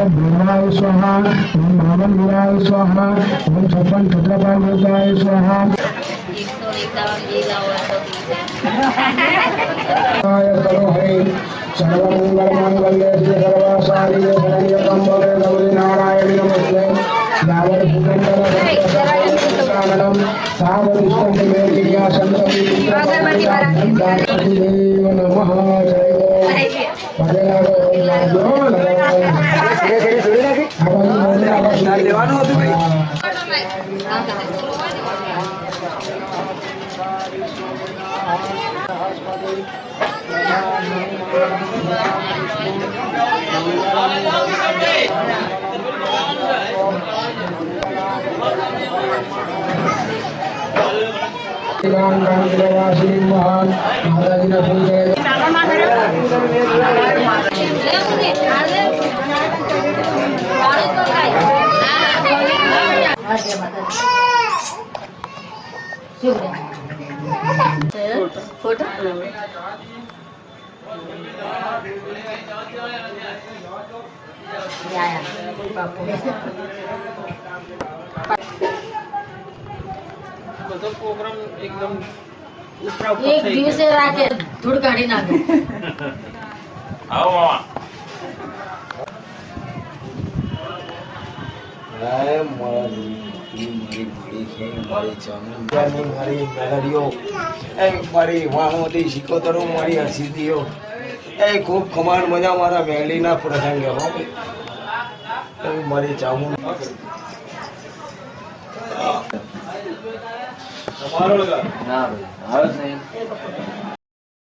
ब्रह्माय स्वाहा ओम ब्राह्मण वीराय स्वाहा ओम छप्पन छत्रपाल योगाय स्वाहा सर्वमंगलमांगल्ये सर्वसारिये शरण्ये त्र्यंबके गौरी नारायणी नमस्ते दावर भूतंडरं सावरिष्टं मे क्रिया संतति देव नमः जय લેવાનું હતું ભાઈ महान माताजी ने पूछे फोटो બધો પ્રોગ્રામ એકદમ एक दिवसे राखे धूળ કાઢી નાખે આવો મામા ખૂબ ખમાણ મજા મારા મેળીના પ્રસંગે હો મારી ચામુંડ તમારો લગા ના ભાઈ આવે છે